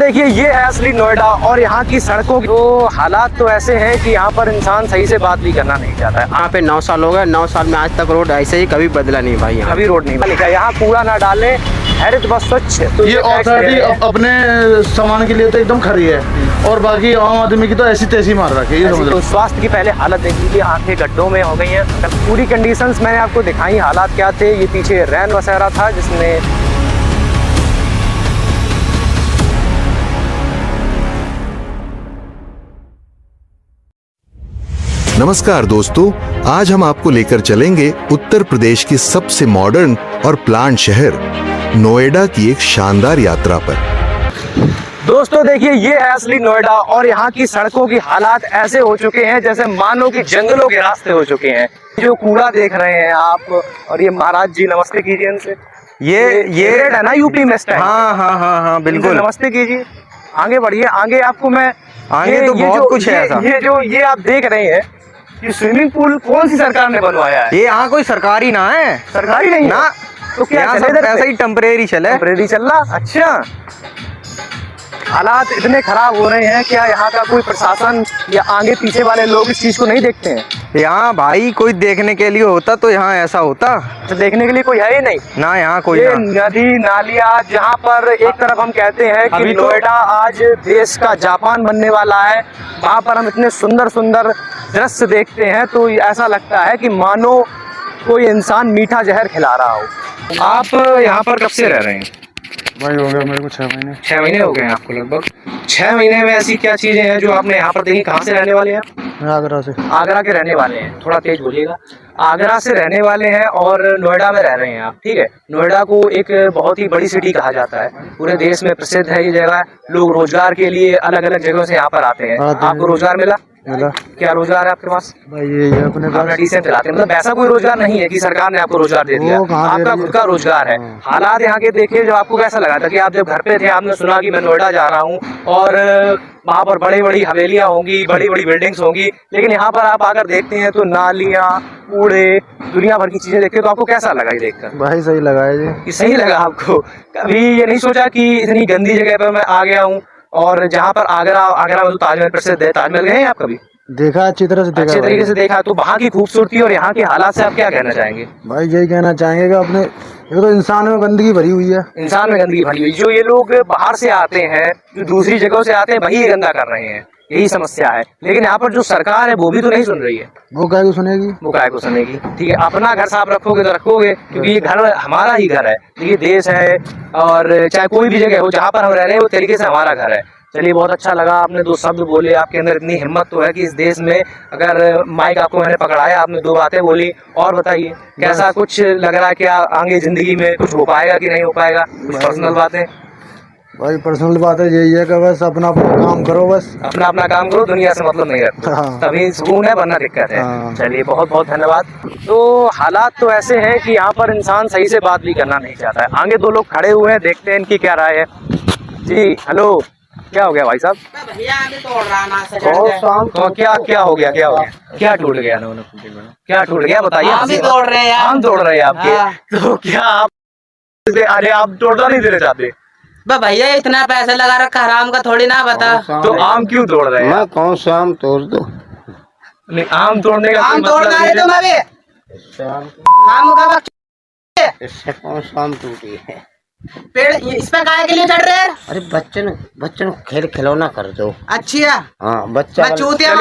देखिए ये है असली नोएडा और यहाँ की सड़कों के हालात तो ऐसे हैं कि यहाँ पर इंसान सही से बात भी करना नहीं चाहता है। यहाँ पे 9 साल हो गए, 9 साल में आज तक रोड ऐसे ही कभी बदला नहीं भाई। कभी रोड नहीं बना, यहाँ कूड़ा ना डालें, हरित व स्वच्छ। तो ये अथॉरिटी अपने सामान के लिए तो एकदम खरी है और बाकी आम आदमी की तो ऐसी तैसी मार रखी है। तो स्वास्थ्य की पहले हालत देख लीजिए, आंखें गड्ढों में हो गई हैं। पूरी कंडीशंस मैंने आपको दिखाई, हालात क्या थे। ये पीछे रैन बसेरा था जिसमें नमस्कार दोस्तों, आज हम आपको लेकर चलेंगे उत्तर प्रदेश की सबसे मॉडर्न और प्लांट शहर नोएडा की एक शानदार यात्रा पर। दोस्तों देखिए ये है असली नोएडा और यहाँ की सड़कों की हालात ऐसे हो चुके हैं जैसे मानो कि जंगलों के रास्ते हो चुके हैं। जो कूड़ा देख रहे हैं आप, और ये महाराज जी नमस्ते कीजिए इनसे। ये रेड है ना यूपी में स्टाइल। हाँ बिल्कुल, नमस्ते कीजिए। आगे बढ़िए, आगे आपको मैं आगे तो बहुत कुछ है ऐसा। ये आप देख रहे हैं, ये स्विमिंग पूल कौन सी सरकार ने बनवाया है? ये यहाँ कोई सरकारी ना है, सरकारी नहीं ना। तो क्या ऐसा ही टेम्परेरी चले, टेम्परेरी चल रहा। अच्छा, हालात इतने खराब हो रहे हैं, क्या यहाँ का कोई प्रशासन या आगे पीछे वाले लोग इस चीज को नहीं देखते हैं? यहाँ भाई कोई देखने के लिए होता तो यहाँ ऐसा होता, तो देखने के लिए कोई है ही नहीं ना यहाँ कोई। ये नदी नालियाँ, जहाँ पर एक तरफ हम कहते हैं कि नोएडा आज देश का जापान बनने वाला है, वहाँ पर हम इतने सुंदर सुंदर दृश्य देखते हैं तो ऐसा लगता है कि मानो कोई इंसान मीठा जहर खिला रहा हो। आप यहाँ पर कब से रह रहे हैं? भाई हो गया मेरे को 6 महीने। 6 महीने हो गए हैं आपको लगभग। 6 महीने में ऐसी क्या चीजें हैं जो आपने यहाँ पर देखी? कहाँ से रहने वाले हैं? मैं आगरा से। आगरा के रहने वाले हैं, थोड़ा तेज बोलिएगा। आगरा से रहने वाले हैं और नोएडा में रह रहे हैं आप, ठीक है। नोएडा को एक बहुत ही बड़ी सिटी कहा जाता है, पूरे देश में प्रसिद्ध है ये जगह। लोग रोजगार के लिए अलग अलग जगहों से यहाँ पर आते हैं। आपको रोजगार मिला? क्या रोजगार है आपके पास? भाई ये अपने पास डीसेंट चलाते हैं, मतलब ऐसा कोई रोजगार नहीं है कि सरकार ने आपको रोजगार दे दिया, आपका खुद का रोजगार है। हालात यहाँ के देखिए, जब आपको कैसा लगा था कि आप जब घर पे थे, आपने सुना कि मैं नोएडा जा रहा हूँ और वहाँ पर बड़ी बड़ी हवेलियाँ होंगी, बड़ी बड़ी बिल्डिंग्स होंगी, लेकिन यहाँ पर आप आकर देखते हैं तो नालियाँ, कूड़े, दुनिया भर की चीजें देखते हैं, तो आपको कैसा लगा ये देखकर? भाई सही लगा है जी। कि सही लगा आपको? कभी ये नहीं सोचा कि इतनी गंदी जगह पर मैं आ गया हूँ? और जहाँ पर आगरा में तो ताजमहल प्रसिद्ध है, ताजमहल गए हैं आप कभी? देखा, अच्छी तरह से देखा, अच्छे तरीके से देखा। तो वहाँ की खूबसूरती और यहाँ के हालात से आप क्या कहना चाहेंगे? भाई यही कहना चाहेंगे कि अपने ये तो इंसान में गंदगी भरी हुई है। इंसान में गंदगी भरी हुई, जो ये लोग बाहर से आते हैं, जो दूसरी जगहों से आते हैं, वही गंदा कर रहे हैं, यही समस्या है। लेकिन यहाँ पर जो सरकार है वो भी तो नहीं सुन रही है। वो काय को सुनेगी? वो काय को सुनेगी? ठीक है, अपना घर साफ रखोगे तो रखोगे, क्योंकि ये घर हमारा ही घर है, ये देश है, और चाहे कोई भी जगह हो जहाँ पर हम रह रहे हैं वो तरीके से हमारा घर है। चलिए, बहुत अच्छा लगा, आपने 2 शब्द बोले, आपके अंदर इतनी हिम्मत तो है कि इस देश में अगर माइक आपको मैंने पकड़ाया, आपने 2 बातें बोली। और बताइए, कैसा कुछ लग रहा है कि आगे जिंदगी में कुछ हो पाएगा कि नहीं हो पाएगा? कुछ पर्सनल बातें? भाई पर्सनल बात है यही है कि बस अपना अपना काम करो, बस अपना काम करो, दुनिया से मतलब नहीं रखो, तभी सुकून है, वरना दिक्कत है। चलिए, बहुत बहुत धन्यवाद। तो हालात तो ऐसे हैं कि यहाँ पर इंसान सही से बात भी करना नहीं चाहता है। आगे 2 लोग खड़े हुए हैं, देखते हैं इनकी क्या राय है। जी हेलो, क्या हो गया भाई साहब? क्या हो गया? क्या टूट गया? क्या टूट गया बताइए। आम तोड़ रहे हैं, आम तोड़ रहे हैं आपके? तो क्या आप अरे आप तोड़ना नहीं देना चाहते? भैया इतना पैसा लगा रखा हराम का, थोड़ी ना बता। तो आम क्यों तोड़ रहे हैं? मैं कौन सा आम तोड़ दो? नहीं, आम तोड़ने का आम तोड़ना है तुम अभी? आम का इससे कौन सा आम टूटी है? पेड़ इस पे काहे के लिए चढ़ रहे हैं? अरे बच्चन खेल खिलौना कर दो। अच्छा, हाँ बच्चा चूतिया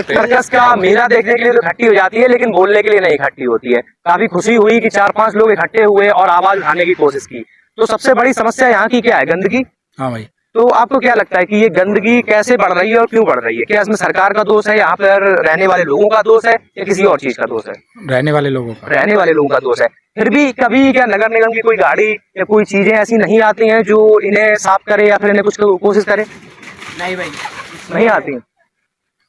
सर्कस का मेला देखने के लिए तो इकट्ठी हो जाती है, लेकिन बोलने के लिए नहीं इकट्ठी होती है। काफी खुशी हुई कि 4-5 लोग इकट्ठे हुए और आवाज उठाने की कोशिश की। तो सबसे बड़ी समस्या यहाँ की क्या है? गंदगी। हाँ भाई, तो आपको क्या लगता है कि ये गंदगी कैसे बढ़ रही है और क्यों बढ़ रही है? क्या इसमें सरकार का दोष है, यहाँ पर रहने वाले लोगों का दोष है, या किसी और चीज का दोष है? रहने वाले लोगों का दोष है। फिर भी कभी क्या नगर निगम की कोई गाड़ी या कोई चीजें ऐसी नहीं आती हैं जो इन्हें साफ करे या फिर इन्हें कुछ कोशिश करे? नहीं भाई, नहीं आती।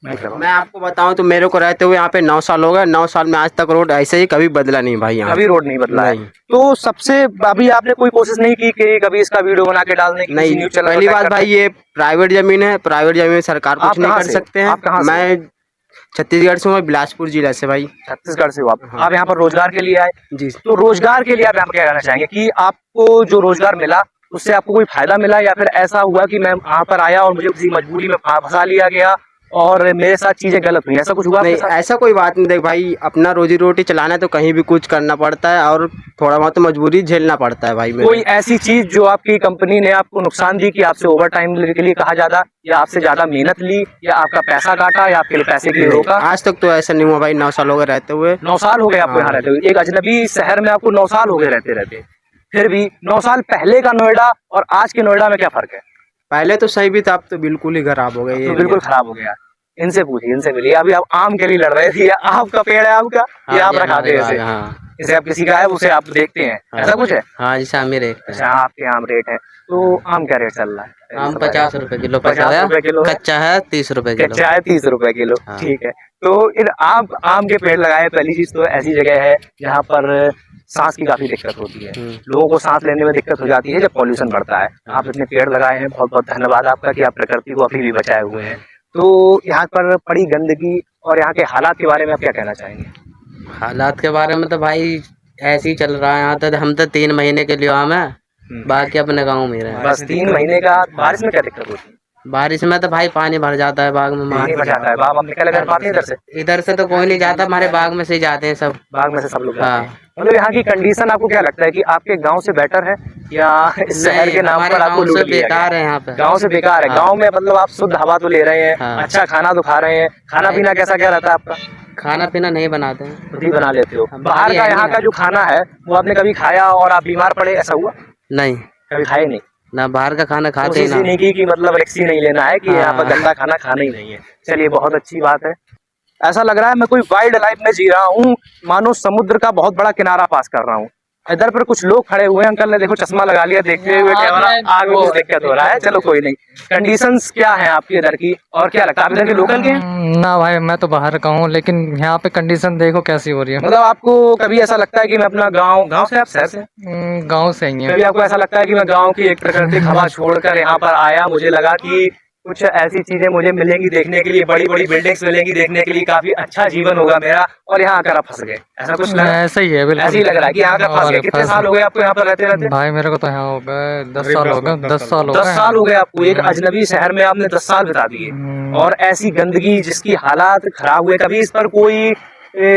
मैं आपको बताऊं तो मेरे को रहते हुए यहाँ पे 9 साल हो गए, 9 साल में आज तक रोड ऐसे ही कभी बदला नहीं भाई। यहाँ कभी रोड नहीं बदला है। तो सबसे अभी आपने कोई कोशिश नहीं की कि कभी इसका वीडियो बना के डालने की? नहीं, पहली बात भाई, ये प्राइवेट जमीन है, प्राइवेट जमीन में सरकार कुछ नहीं कर सकते हैं। मैं छत्तीसगढ़ से हूँ, बिलासपुर जिला से भाई। छत्तीसगढ़ से हो आप? हाँ। आप यहाँ पर रोजगार के लिए आए? जी। तो रोजगार के लिए आप यहाँ पर क्या कहना चाहेंगे कि आपको जो रोजगार मिला उससे आपको कोई फायदा मिला, या फिर ऐसा हुआ कि मैं यहाँ पर आया और मुझे किसी मजबूरी में फंसा लिया गया और मेरे साथ चीजें गलत हुई, ऐसा कुछ हुआ? नहीं, ऐसा कोई बात नहीं। देख भाई, अपना रोजी रोटी चलाना है तो कहीं भी कुछ करना पड़ता है और थोड़ा बहुत मजबूरी झेलना पड़ता है भाई। कोई ऐसी चीज जो आपकी कंपनी ने आपको नुकसान दी कि आपसे ओवर टाइम के लिए कहा ज्यादा, या आपसे ज्यादा मेहनत ली, या आपका पैसा काटा, या आपके लिए पैसे के लिए रोका? आज तक तो ऐसा नहीं हुआ भाई। 9 साल हो गए रहते हुए। 9 साल हो गए आपको यहाँ रहते हुए? एक अजनबी शहर में आपको 9 साल हो गए रहते। फिर भी 9 साल पहले का नोएडा और आज के नोएडा में क्या फर्क है? पहले तो सही भी था, अब तो बिल्कुल ही खराब हो गया। ये बिल्कुल खराब हो गया। इनसे पूछिए, इनसे मिलिए। अभी आप आम के लिए लड़ रहे थे, आपका पेड़ है आपका, ये आप रखाते हैं इसे? इसे आप किसी का है उसे आप देखते हैं, ऐसा कुछ है? हाँ, जैसे आम रेट। अच्छा, आपके आम रेट है, तो आम क्या रेट चल रहा है? आम 50 रुपए किलो। 50 रुपए किलो। कच्चा है 30 रुपए किलो। कच्चा है 30 रुपए किलो। ठीक है, तो इन आप आम के पेड़ लगाए। पहली चीज तो ऐसी जगह है जहाँ पर सांस की काफी दिक्कत होती है, लोगों को सांस लेने में दिक्कत हो जाती है जब पॉल्यूशन बढ़ता है। आप इतने पेड़ लगाए हैं, बहुत बहुत धन्यवाद आपका कि आप प्रकृति को अभी भी बचाए हुए हैं। तो यहाँ पर पड़ी गंदगी और यहाँ के हालात के बारे में आप क्या कहना चाहेंगे? हालात के बारे में तो भाई ऐसे ही चल रहा है यहाँ तो। हम तो 3 महीने के लिए आम है, बाकी अपने गाँव में रहे। बस 3 महीने का। बारिश में क्या दिक्कत होती है? बारिश में तो भाई पानी भर जाता है बाग में। पानी भर जाता है बाग में, निकल कर पाते हैं इधर से? इधर से तो कोई नहीं जाता, हमारे बाग में से ही जाते हैं सब। बाग में से सब लोग जाते हैं। मतलब यहाँ की कंडीशन आपको क्या लगता है कि आपके गांव से बेटर है या इस शहर के नाम पर आपको लूट लिया गया? बेकार है यहाँ पे। गांव से बेकार है। गांव में मतलब आप शुद्ध हवा तो ले रहे हैं, अच्छा खाना तो खा रहे हैं। खाना पीना कैसा क्या रहता है आपका? खाना पीना नहीं बनाते हैं, खुद ही बना लेते हो। बाहर का यहाँ का जो खाना है वो आपने कभी खाया और आप बीमार पड़े, ऐसा हुआ? नहीं, कभी खाए नहीं ना। बाहर का खाना खाते ही नहीं की मतलब रिक्स ही नहीं लेना है कि यहाँ पर गंदा खाना खाना ही नहीं है। चलिए, बहुत अच्छी बात है। ऐसा लग रहा है मैं कोई वाइल्ड लाइफ में जी रहा हूँ, मानो समुद्र का बहुत बड़ा किनारा पास कर रहा हूँ। इधर पर कुछ लोग खड़े हुए हैं। अंकल ने देखो चश्मा लगा लिया, देखते हुए कैमरा आगे कुछ दिक्कत हो रहा है। चलो कोई नहीं। कंडीशंस क्या है आपके इधर की और क्या लगता है? आप इधर के लोकल के हैं? ना भाई, मैं तो बाहर का हूँ, लेकिन यहाँ पे कंडीशन देखो कैसी हो रही है। मतलब आपको कभी ऐसा लगता है कि मैं अपना गांव से, आप शहर से? गांव से ही है। कभी आपको ऐसा लगता है कि मैं गांव की एक प्राकृतिक हवा छोड़कर यहाँ पर आया, मुझे लगा कि कुछ ऐसी चीजें मुझे मिलेंगी देखने के लिए, बड़ी बड़ी बिल्डिंग्स मिलेंगी देखने के लिए, काफी अच्छा जीवन होगा मेरा, और यहाँ आकर आप फंस गए, ऐसा कुछ लगा? ऐसा ही है, बिल्कुल ऐसे ही लग रहा है कि यहाँ फंस गए। कितने साल हो गए आपको यहाँ पर रहते? भाई मेरे को तो यहाँ हो गए 10 साल हो गए। 10 साल हो गए आपको। एक अजनबी शहर में आपने 10 साल बिता दिए, और ऐसी गंदगी जिसकी हालात खराब हुए। कभी इस पर कोई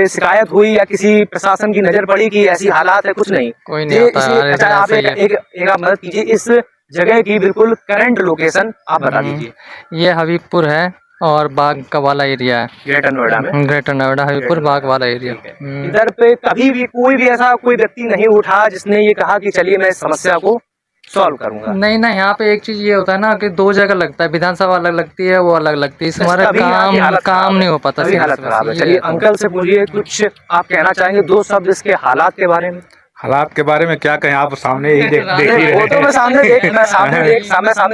शिकायत हुई या किसी प्रशासन की नजर पड़ी कि ऐसी हालात है? कुछ नहीं, कोई नहीं आता। अच्छा, आप एक आप मदद कीजिए, इस जगह की बिल्कुल करंट लोकेशन आप बता दीजिए। ये हबीबपुर है और बाग का वाला एरिया है, ग्रेटर नोएडा में। ग्रेटर नोएडा हबीबपुर बाग वाला एरिया। इधर पे कभी भी कोई भी ऐसा कोई व्यक्ति नहीं उठा जिसने ये कहा कि चलिए मैं इस समस्या को सॉल्व करूंगा? नहीं ना, यहाँ पे एक चीज ये होता है ना कि 2 जगह लगता है, विधानसभा अलग लगती है, वो अलग लगती है। हमारा काम नहीं हो पाता। हालत खराब है। चलिए अंकल से पूछिए, कुछ आप कहना चाहेंगे 2 शब्द इसके हालात के बारे में? हालात के बारे में क्या कहें, आप सामने ही देख ही रहे वो तो मैं सामने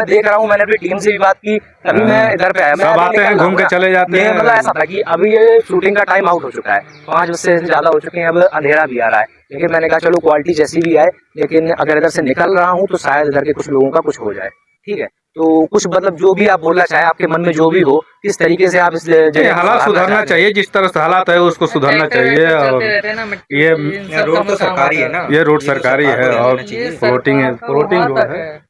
देख रहा हूँ। मैंने अपनी टीम से भी बात की, तभी मैं इधर पे आया। सब आते हैं, घूम के चले जाते हैं। मतलब ऐसा था कि अभी ये शूटिंग का टाइम आउट हो चुका है, 5 बजे से ज्यादा हो चुके हैं, अब अंधेरा भी आ रहा है। लेकिन मैंने कहा चलो क्वालिटी जैसी भी आए, लेकिन अगर इधर से निकल रहा हूँ तो शायद इधर के कुछ लोगों का कुछ हो जाए। ठीक है, तो कुछ मतलब जो भी आप बोलना चाहे, आपके मन में जो भी हो, किस तरीके से आप इस हालात सुधारना चाहिए। जिस तरह से हालात है उसको सुधारना चाहिए। और ये रोड तो सरकारी है ना, ये रोड सरकारी है और प्लॉटिंग जो है।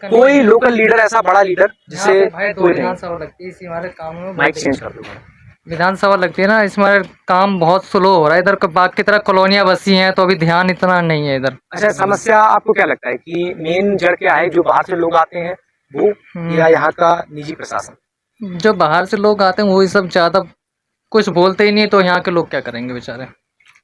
कोई लोकल लीडर, ऐसा बड़ा लीडर जिसे विधानसभा लगती है, इसी हमारे काम में माइक चेंज कर दूंगा। विधानसभा लगती है ना, इसमें काम बहुत स्लो हो रहा है। इधर बाग की तरह कॉलोनियां बसी हैं, तो अभी ध्यान इतना नहीं है इधर। अच्छा, समस्या आपको क्या लगता है कि मेन जड़ क्या है? जो बाहर से लोग आते हैं वो, या यहाँ का निजी प्रशासन? जो बाहर से लोग आते हैं वही सब ज्यादा कुछ बोलते ही नहीं, तो यहाँ के लोग क्या करेंगे बेचारे?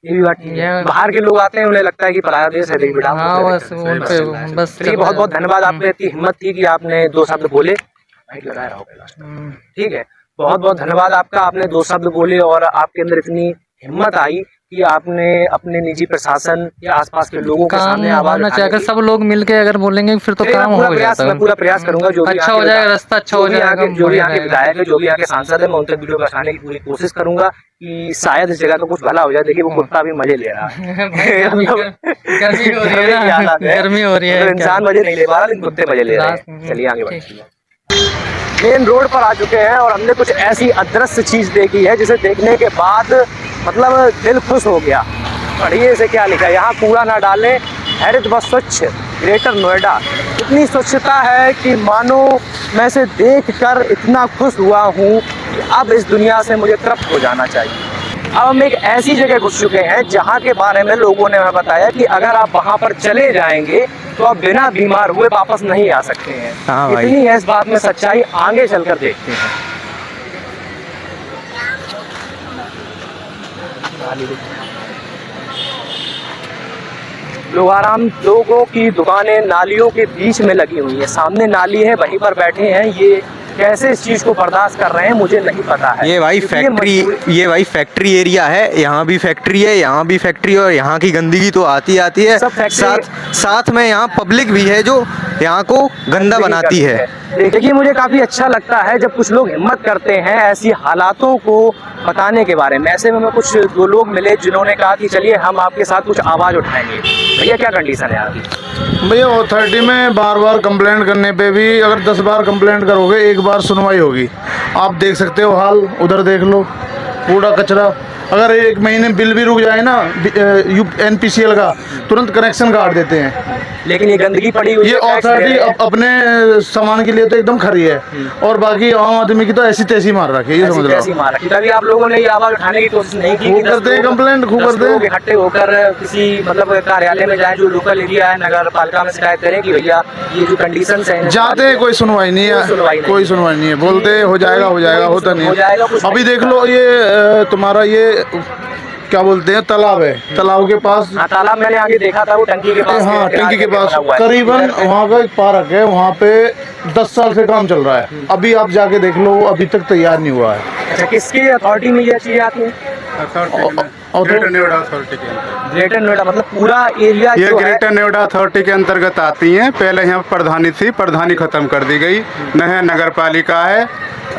ये भी बात है। बाहर के लोग आते हैं, उन्हें लगता है कि पराया देश है, बेटा। हाँ, बस उन पे बस। बहुत बहुत धन्यवाद, आपने इतनी हिम्मत थी कि आपने 2 शब्द बोले। ठीक है, बहुत बहुत धन्यवाद आपका। आपने 2 शब्द बोले और आपके अंदर इतनी हिम्मत आई कि आपने अपने निजी प्रशासन या आसपास के लोगों के सामने आवाज उठाने की। अगर सब लोग मिलके अगर बोलेंगे फिर तो काम हो जाता है। मैं पूरा प्रयास करूंगा, जो भी अच्छा हो जाएगा, रास्ता अच्छा हो जाएगा। जो भी यहाँ के विधायक है, जो भी यहाँ के सांसद है, मैं उन तक वीडियो पहुंचाने की पूरी कोशिश करूंगा कि शायद इस जगह का कुछ भला हो जाए। देखिए वो कुत्ता भी मजे ले रहा है। गर्मी हो रही है, इंसान मजे नहीं ले पा रहा, लेकिन कुत्ते मजे ले रहे हैं। चलिए आगे बढ़ते हैं। मेन रोड पर आ चुके हैं और हमने कुछ ऐसी अदृश्य चीज देखी है जिसे देखने के बाद मतलब दिल खुश हो गया। पढ़िए इसे क्या लिखा है, यहाँ कूड़ा ना डालें, हरित व स्वच्छ ग्रेटर नोएडा इतनी स्वच्छता है कि मानो मैं इसे देखकर इतना खुश हुआ हूँ कि अब इस दुनिया से मुझे तृप्त हो जाना चाहिए। अब हम एक ऐसी जगह घुस चुके हैं जहाँ के बारे में लोगों ने हमें बताया कि अगर आप वहाँ पर चले जाएंगे तो आप बिना बीमार हुए वापस नहीं आ सकते हैं। हाँ भाई। इतनी है इस बात में सच्चाई, आगे चलकर देखते हैं। लोगों की दुकानें नालियों के बीच में लगी हुई है, सामने नाली है, वहीं पर बैठे हैं। ये कैसे इस चीज को बर्दाश्त कर रहे हैं मुझे नहीं पता है। ये भाई फैक्ट्री एरिया है, यहाँ भी फैक्ट्री है, यहाँ भी फैक्ट्री, और यहाँ की गंदगी तो आती है। साथ में यहाँ पब्लिक भी है जो यहाँ को गंदा बनाती है। देखिए मुझे काफी अच्छा लगता है जब कुछ लोग हिम्मत करते हैं ऐसी हालातों को बताने के बारे में। ऐसे में कुछ दो लोग मिले जिन्होंने कहा कि चलिए हम आपके साथ कुछ आवाज उठाएंगे। भैया क्या कंडीशन है आपकी? भैया अथॉरिटी में बार बार कंप्लेंट करने पे भी अगर 10 बार कंप्लेंट करोगे एक बार सुनवाई होगी। आप देख सकते हो हाल, उधर देख लो कूड़ा कचरा। अगर एक महीने बिल भी रुक जाए ना NPCL का, तुरंत कनेक्शन काट देते हैं। लेकिन ये गंदगी पड़ी हुई है। ये अथॉरिटी अपने सामान के लिए तो एकदम खरी है, और बाकी आम आदमी की तो ऐसी तैसी मार रखी है। ये समझ लो। तभी आप लोगों ने ये आवाज उठाने की कोशिश नहीं की? खूब करते हैं कंप्लेंट, खूब करते हैं। इकट्ठे होकर किसी मतलब कार्यालय में जाए जो लोकल एरिया है, नगर पालिका में शिकायत करें कि भैया ये जो कंडीशन है। जाते हैं, कोई सुनवाई नहीं है, कोई सुनवाई नहीं है। बोलते हो जाएगा, होता नहीं है। अभी देख लो ये तुम्हारा ये क्या बोलते हैं तालाब है, तालाब के पास। हाँ, तालाब मैंने आगे देखा था, वो टंकी के पास। हाँ, टंकी के पास करीबन वहाँ का एक पार्क है, वहाँ पे 10 साल से काम चल रहा है। अभी आप जाके देख लो, अभी तक तैयार नहीं हुआ है। अच्छा, किसकी अथॉरिटी में ये चीजें आती है? ग्रेटर नोएडा अथॉरिटी के अंतर्गत। ग्रेटर नोएडा मतलब पूरा एरिया ये ग्रेटर नोएडा अथॉरिटी के अंतर्गत आती हैं। पहले यहाँ प्रधानी थी, प्रधानी खत्म कर दी गई। नया नगर पालिका है,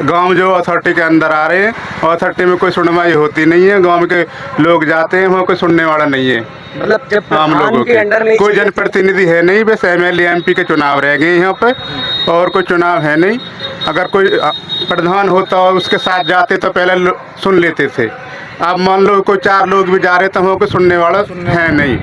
गांव जो अथॉरिटी के अंदर आ रहे हैं, अथॉरिटी में कोई सुनवाई होती नहीं है। गांव के लोग जाते हैं, वहाँ कोई सुनने वाला नहीं है। मतलब जब आम लोगों के अंडर में कोई जनप्रतिनिधि है नहीं, बस MLA MP के चुनाव रह गए यहाँ पे, और कोई चुनाव है नहीं। अगर कोई प्रधान होता और उसके साथ जाते तो पहले सुन लेते थे। अब मान लो कोई 4 लोग भी जा रहे तो वहाँ कोई सुनने वाला है नहीं।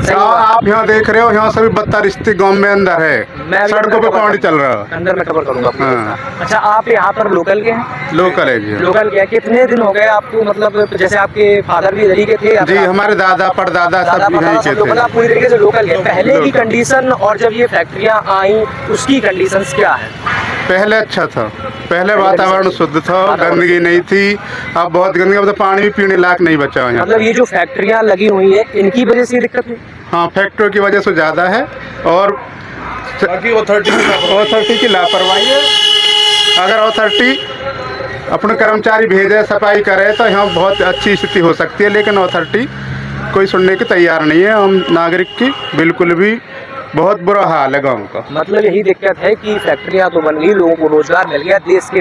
आप यहाँ देख रहे हो, यहाँ सभी 72 स्थिति गाँव में अंदर है, सड़कों पे पानी चल रहा है। अंदर में कवर करूंगा। हाँ। अच्छा, आप यहाँ पर लोकल के हैं? लोकल है जी। लोकल क्या? कितने दिन हो गए आपको? मतलब जैसे आपके फादर भी इधर के थे? जी, हमारे दादा परदादा सब यहीं के थे। पूरी तरीके से लोकल है। पहले की कंडीशन और जब ये फैक्ट्रियाँ आई उसकी कंडीशन क्या है? पहले अच्छा था, पहले वातावरण शुद्ध था, गंदगी नहीं थी। अब बहुत गंदगी, अब तो पानी भी पीने लायक नहीं बचा है। मतलब ये जो फैक्ट्रियाँ लगी हुई है इनकी वजह से दिक्कत है? हाँ, फैक्ट्रियों की वजह से ज़्यादा है, और अथॉरिटी की लापरवाही है। अगर अथॉरिटी अपने कर्मचारी भेजे, सफाई करे तो यहाँ बहुत अच्छी स्थिति हो सकती है, लेकिन अथॉरिटी कोई सुनने की तैयार नहीं है। हम नागरिक की बिल्कुल भी बहुत बुरा हाल है गाँव का। मतलब यही दिक्कत है कि फैक्ट्रियां तो बन गई, लोगों को रोजगार मिल गया। देश के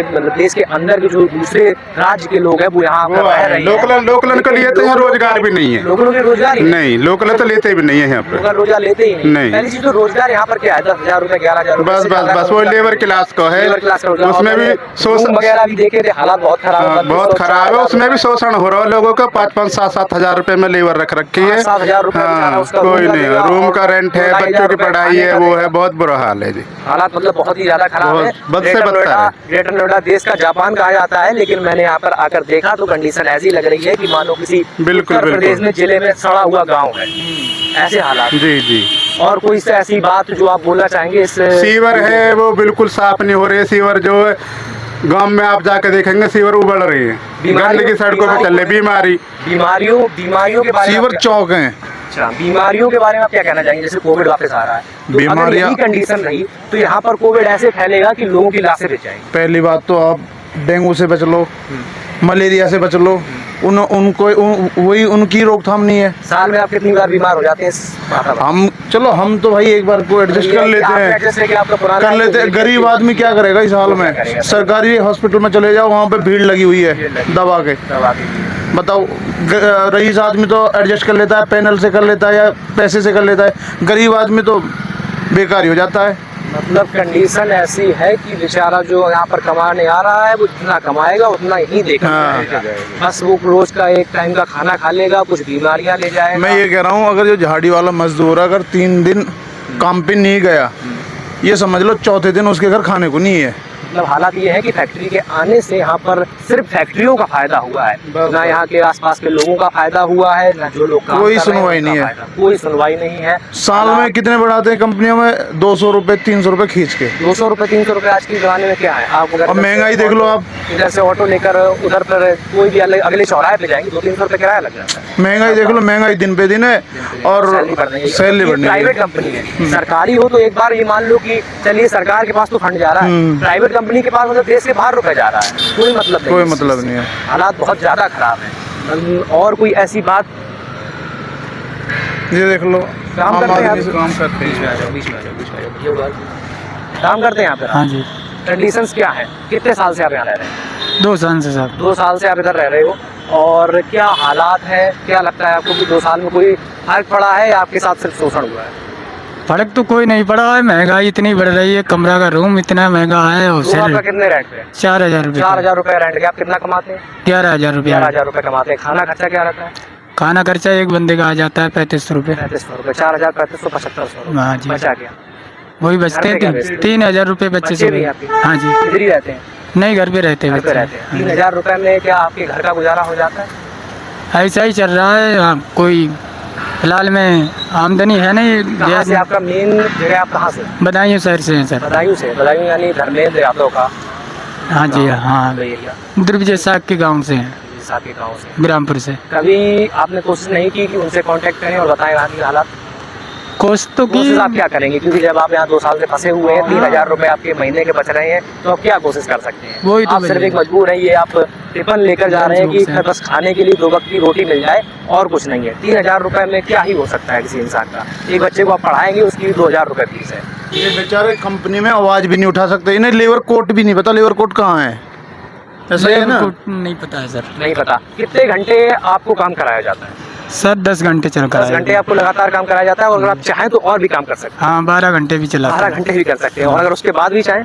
अंदर के जो दूसरे राज्य के लोग हैं वो यहाँ रह रहे हैं। लोकलन के लिए तो यहाँ रोजगार भी नहीं है। लोकलों के रोजगार नहीं, लोकल तो लेते भी नहीं है यहाँ पे। रोजगार लेते ही नहीं। पहली चीज तो रोजगार यहाँ पर क्या है? 10,000 रुपए, 11,000 रुपए। बस वो लेबर क्लास का है। उसमें भी शोषण वगैरह भी देखे थे, हालात बहुत खराब है। बहुत खराब है। उसमें भी शोषण हो रहा है लोगों का। 5-5, 7-7 हजार रुपए में लेबर रख रखी है। 7,000 रुपए कोई नहीं, रूम का रेंट है, बच्चों की पढ़ाई है, वो है। बहुत बुरा हाल है जी। हालात मतलब बहुत ही ज्यादा खराब है। ग्रेटर नोएडा देश का जापान कहा जाता है, लेकिन मैंने यहाँ पर आकर देखा तो कंडीशन ऐसी लग रही है कि मानो किसी उत्तर प्रदेश में जिले में सड़ा हुआ गांव है। ऐसे हालात। जी। और कोई ऐसी बात जो आप बोलना चाहेंगे? इस सीवर है वो बिल्कुल साफ नहीं हो रही है। सीवर जो है गांव में आप जाके देखेंगे, सीवर उबल रही है, गंदगी सड़कों पे चल रही। बीमारियों के बारे में सीवर चौक है। अच्छा, बीमारियों के बारे में आप क्या कहना चाहेंगे? जैसे कोविड वापस आ रहा है, बीमारियां कंडीशन रही तो यहाँ पर कोविड ऐसे फैलेगा कि लोगों की लाशें बच जाएंगी। पहली बात तो आप डेंगू से बच लो, मलेरिया से बच लो। वही उनकी रोकथाम नहीं है। साल में आप कितनी बार बीमार हो जाते हैं? हम तो भाई एक बार को एडजस्ट कर लेते हैं। गरीब आदमी क्या करेगा इस हाल में? सरकारी हॉस्पिटल में चले जाओ, वहाँ पे भीड़ लगी हुई है दवा के। बताओ, रईस आदमी तो एडजस्ट कर लेता है, पैनल से कर लेता है या पैसे से कर लेता है। गरीब आदमी तो बेकार ही हो जाता है। मतलब कंडीशन ऐसी है कि बेचारा जो यहाँ पर कमाने आ रहा है वो जितना कमाएगा उतना ही देगा। बस वो रोज का एक टाइम का खाना खा लेगा, कुछ बीमारियां ले जाएगा। मैं ये कह रहा हूँ, अगर जो झाड़ी वाला मजदूर अगर 3 दिन काम पे नहीं गया, ये समझ लो चौथे दिन उसके घर खाने को नहीं है। मतलब हालात ये है कि फैक्ट्री के आने से यहाँ पर सिर्फ फैक्ट्रियों का फायदा हुआ है, ना यहाँ के आसपास के लोगों का फायदा हुआ है, ना जो लोग काम कोई कर रहे हैं सुनवाई उनका नहीं है। फायदा। कोई सुनवाई नहीं है। साल में कितने बढ़ाते हैं कंपनियों में, 200 रुपए 300 रुपए खींच के। 200 रुपए 300 रुपए आज के जमाने में क्या है। आप अगर अब महंगाई देख लो, आप इधर से ऑटो लेकर उधर पर कोई भी अगले चौराहे पे जाएंगे 200-300 रुपए किराया लग जाता है। महंगाई देख लो, महंगाई दिन पे दिन है और सैलरी बढ़ रही है। प्राइवेट कंपनी है, सरकारी हो तो एक बार ये मान लो कि चलिए सरकार के पास तो फंड जा रहा है, प्राइवेट कंपनी के पास मतलब देश के बाहर रुपए जा रहा है, कोई मतलब नहीं। कोई मतलब नहीं है। हालात बहुत ज्यादा खराब है। और कोई ऐसी बात, ये देख लो, काम करते हैं आप? काम करते हैं। काम करते हैं यहाँ पे? हाँ जी, कंडीशंस क्या है? कितने साल से आप यहाँ रह रहे हैं? 2 साल से साहब। 2 साल से आप इधर रह रहे हो, और क्या हालात है, क्या लगता है आपको कि 2 साल में कोई फर्क पड़ा है या आपके साथ सिर्फ शोषण हुआ है? फर्क तो कोई नहीं पड़ा है, महंगाई इतनी बढ़ रही है, कमरा का रूम इतना महंगा है और तो आपका कितने रेंट पे? 4000 रुपये। 4000 रुपए रेंट के। आप कितना कमाते हैं? 11,000 रुपया। 11,000 रुपए कमाते हैं। खाना खर्चा क्या रहता है? खाना खर्चा एक बंदे का आ जाता है 3500 रुपये। 3500 रुपए। 4000 3500 7500। हाँ जी, बचा क्या? वही बचते घर पे क्या हैं। बेचते? 3000 रुपये बच्चे बच्चे से। भी आपके? हाँ जी, इधर ही रहते हैं? नहीं घर पे रहते घर पे बच्चे। रहते हैं। 3000 रुपए में क्या आपके घर का गुजारा हो जाता है? ऐसा ही चल रहा है। हाँ, कोई फिलहाल में आमदनी है नहीं। कहाँ से आपका मेन जगह, आप कहाँ से? बदायूं शहर से हैं सर। बदायूं से? बदायूं यानी धर्मेंद्र यादव का हाँ जी, हाँ, एरिया, द्रविजय साग के गांव से हैं, साथ के गाँव से। ग्रामपुर से। कभी आपने कोशिश नहीं की कि उनसे कांटेक्ट करें और बताएं वहाँ की हालात? कोशिश तो की। कोशिश आप क्या करेंगे, क्योंकि जब आप यहाँ 2 साल से फंसे हुए हैं, 3000 रुपए आपके महीने के बच रहे हैं, तो आप क्या कोशिश कर सकते हैं? वही तो आप सिर्फ एक मजबूर है, ये आप टिफिन लेकर जा रहे हैं कि बस खाने के लिए 2 वक्त की रोटी मिल जाए और कुछ नहीं है। 3000 रुपए में क्या ही हो सकता है किसी इंसान का? एक बच्चे को आप पढ़ाएंगे, उसकी 2000 रुपए फीस है। ये बेचारे कंपनी में आवाज भी नहीं उठा सकते, इन्हें लेबर कोड भी नहीं पता, लेबर कोड कहाँ है, ऐसा ही है ना? नहीं पता है सर। नहीं पता। कितने घंटे आपको काम कराया जाता है? सर 10 घंटे चल कर 10 घंटे आपको लगातार काम कराया जाता है, और अगर आप चाहें तो और भी काम कर सकते हैं। हाँ, 12 घंटे भी चला। 12 घंटे भी कर सकते हैं, और अगर उसके बाद भी चाहें?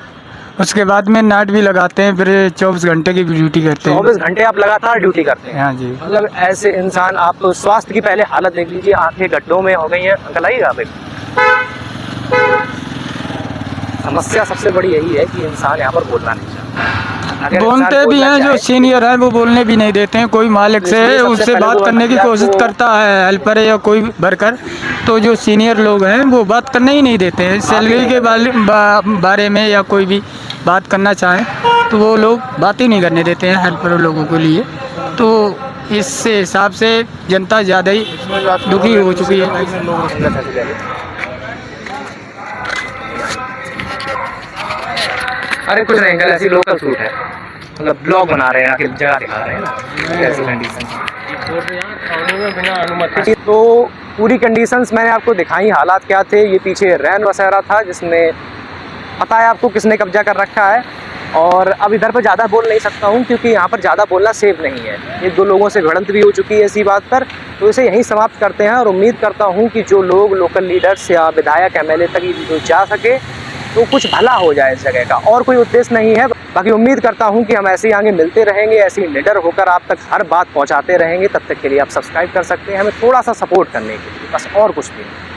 उसके बाद में नाट भी लगाते हैं, फिर 24 घंटे की भी ड्यूटी करते हैं। 24 घंटे आप लगातार ड्यूटी करते हैं? हाँ जी। मतलब ऐसे इंसान, आप स्वास्थ्य की पहले हालत देख लीजिए, आंखें गड्ढों में हो गई हैं। अंकल आइएगा आप। समस्या सबसे बड़ी यही है कि इंसान यहाँ पर बोलना नहीं चाहता। अगर बोलते इंसान भी बोलना हैं, जो चाहे- सीनियर है वो बोलने भी नहीं देते हैं। कोई मालिक से इसलिए सबसे उससे पहले बात तो करने की आपको- कोशिश करता है, हेल्पर या कोई वर्कर, तो जो सीनियर लोग हैं वो बात करने ही नहीं देते हैं। सैलरी के बारे में या कोई भी बात करना चाहें तो वो लोग बात ही नहीं करने देते हैं हेल्पर लोगों के लिए। तो इस हिसाब से जनता ज़्यादा ही दुखी हो चुकी है। अरे कुछ नहीं अंकल, ऐसी लोकल शूट है, मतलब ब्लॉग बना रहे हैं, आके जगह दिखा रहे हैं ना, ऐसी कंडीशन। तो पूरी कंडीशंस मैंने आपको दिखाई, हालात क्या थे। ये पीछे रैन बसेरा था जिसमें पता है आपको किसने कब्जा कर रखा है, और अब इधर पर ज़्यादा बोल नहीं सकता हूँ क्योंकि यहाँ पर ज़्यादा बोलना सेफ नहीं है। 1-2 लोगों से भिड़ंत भी हो चुकी है इसी बात पर, तो इसे यहीं समाप्त करते हैं। और उम्मीद करता हूँ कि जो लोग लोकल लीडर्स या विधायक MLA तक जा सके तो कुछ भला हो जाए इस जगह का, और कोई उद्देश्य नहीं है। बाकी उम्मीद करता हूँ कि हम ऐसे ही आगे मिलते रहेंगे, ऐसे ही निडर होकर आप तक हर बात पहुँचाते रहेंगे। तब तक के लिए आप सब्सक्राइब कर सकते हैं हमें थोड़ा सा सपोर्ट करने के लिए, बस, और कुछ भी नहीं।